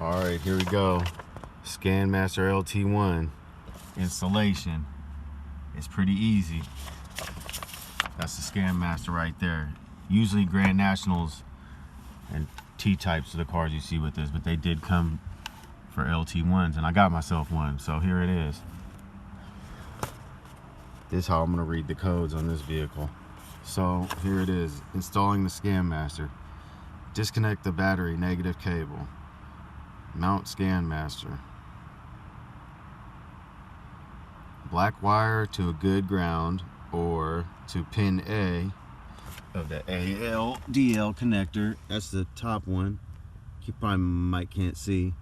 Alright, here we go. ScanMaster LT1 installation. It's pretty easy. That's the ScanMaster right there. Usually Grand Nationals and T-types are the cars you see with this, but they did come for LT1s, and I got myself one, so here it is. This is how I'm going to read the codes on this vehicle. So here it is, installing the ScanMaster. Disconnect the battery negative cable. Mount ScanMaster. Black wire to a good ground or to pin A of the ALDL connector. That's the top one. You probably can't see.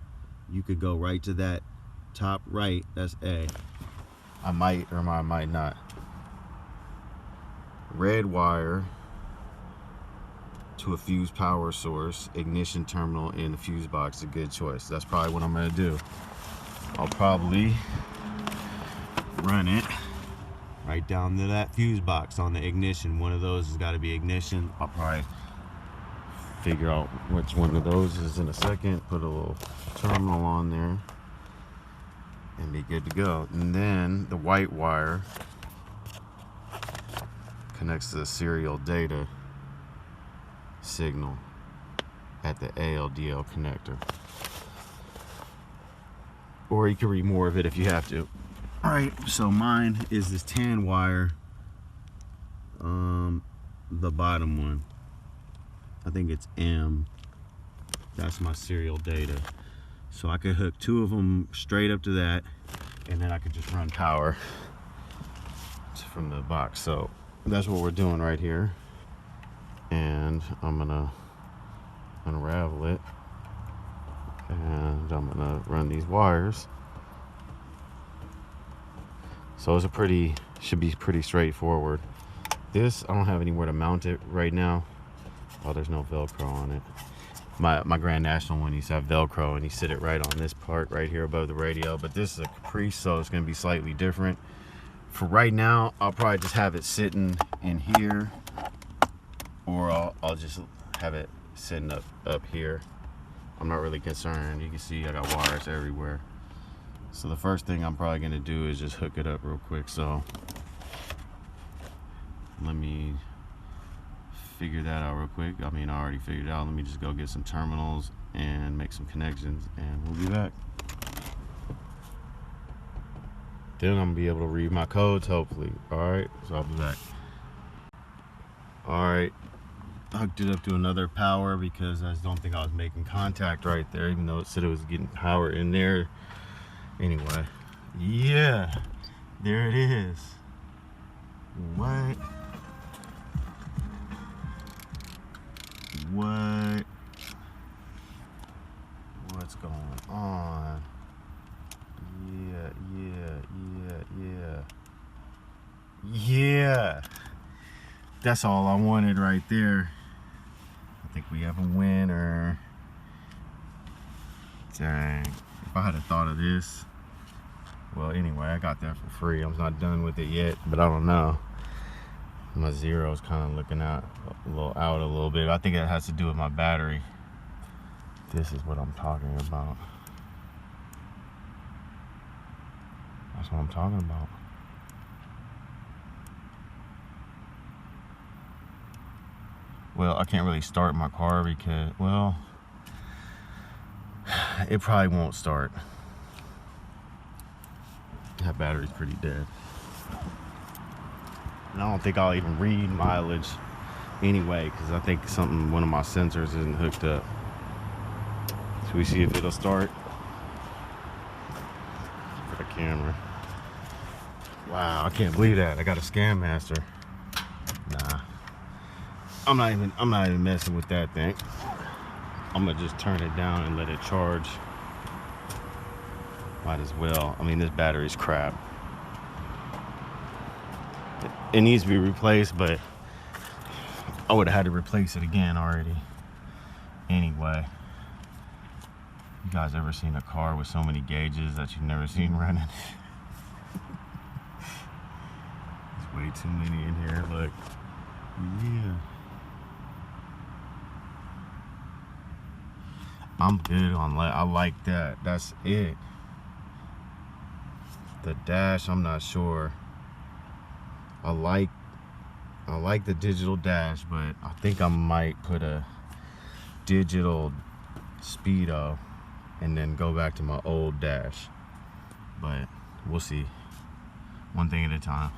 You could go right to that top right. That's A. I might or I might not. Red wire to a fuse power source, ignition terminal in the fuse box. A good choice. That's probably what I'm gonna do. I'll probably run it right down to that fuse box on the ignition. One of those has got to be ignition. I'll probably figure out which one of those is in a second. Put a little terminal on there and be good to go. And then the white wire connects to the serial data signal at the ALDL connector. Or you can read more of it if you have to. Alright, so mine is this tan wire, the bottom one. I think it's M. That's my serial data. So I could hook two of them straight up to that, and then I could just run power from the box. So that's what we're doing right here. And I'm gonna unravel it, and I'm gonna run these wires. So it's should be pretty straightforward. This, I don't have anywhere to mount it right now. Oh, there's no Velcro on it. My Grand National one used to have Velcro, and you sit it right on this part right here above the radio. But this is a Caprice, so it's gonna be slightly different. For right now, I'll probably just have it sitting in here, or I'll just have it sitting up here. I'm not really concerned. You can see I got wires everywhere. So the first thing I'm probably gonna do is just hook it up real quick. So let me figure that out real quick. I mean, I already figured it out. Let me just go get some terminals and make some connections, and we'll be back. Then I'm gonna be able to read my codes, hopefully. Alright, so I'll be back. Alright, I hooked it up to another power because I don't think I was making contact right there, even though it said it was getting power in there. Anyway, yeah, there it is. What? What's going on? Yeah. That's all I wanted right there. I think we have a winner. Dang. If I had thought of this. Well, anyway, I got that for free. I'm not done with it yet, but I don't know. My zero's kind of looking out a little bit. I think it has to do with my battery. This is what I'm talking about. That's what I'm talking about. Well, I can't really start my car because, well, it probably won't start. That battery's pretty dead. And I don't think I'll even read mileage anyway, because I think one of my sensors isn't hooked up. So we see if it'll start. For the camera. Wow, I can't believe that. I got a ScanMaster. Nah. I'm not even messing with that thing. I'm gonna just turn it down and let it charge. Might as well. I mean, this battery's crap. It needs to be replaced, but I would have had to replace it again already. Anyway, you guys ever seen a car with so many gauges that you've never seen running? There's way too many in here. Look, yeah. I'm good on I like that. That's it. The dash, I'm not sure. I like the digital dash, but I think I might put a digital speedo and then go back to my old dash. But we'll see. One thing at a time.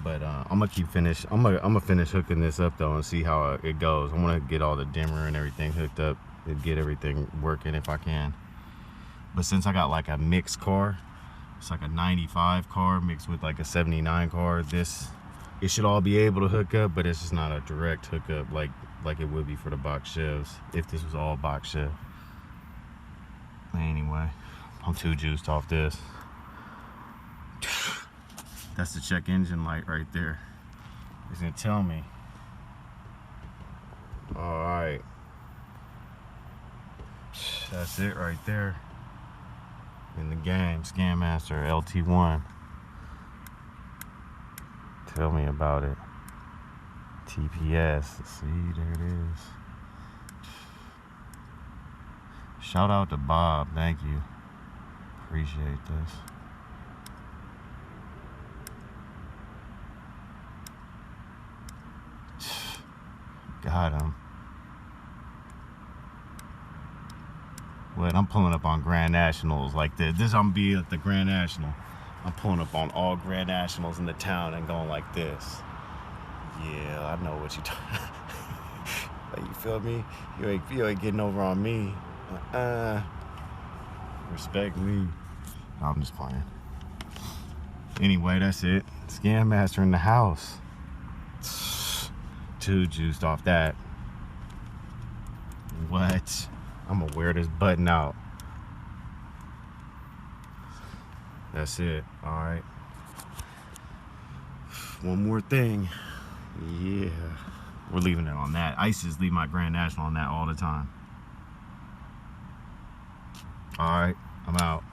But I'm gonna finish hooking this up though and see how it goes. I want to get all the dimmer and everything hooked up and get everything working if I can. But since I got like a mixed car, it's like a 95 car mixed with like a 79 car, it should all be able to hook up, but it's just not a direct hookup like it would be for the box Chevs if this was all box Chev. Anyway, I'm too juiced off this. That's the check engine light right there. It's gonna tell me. All right. That's it right there. In the game, ScanMaster LT1. Tell me about it. TPS. See, there it is. Shout out to Bob. Thank you. Appreciate this. Got him. What? I'm pulling up on Grand Nationals like this. I'm gonna be at the Grand National. I'm pulling up on all Grand Nationals in the town and going like this. Yeah, I know what you talking. Like, you feel me? You ain't getting over on me. Respect me. No, I'm just playing. Anyway, that's it. ScanMaster in the house. Too juiced off that. What? I'm gonna wear this button out. That's it. All right. One more thing. Yeah. We're leaving it on that. I used to just leave my Grand National on that all the time. All right. I'm out.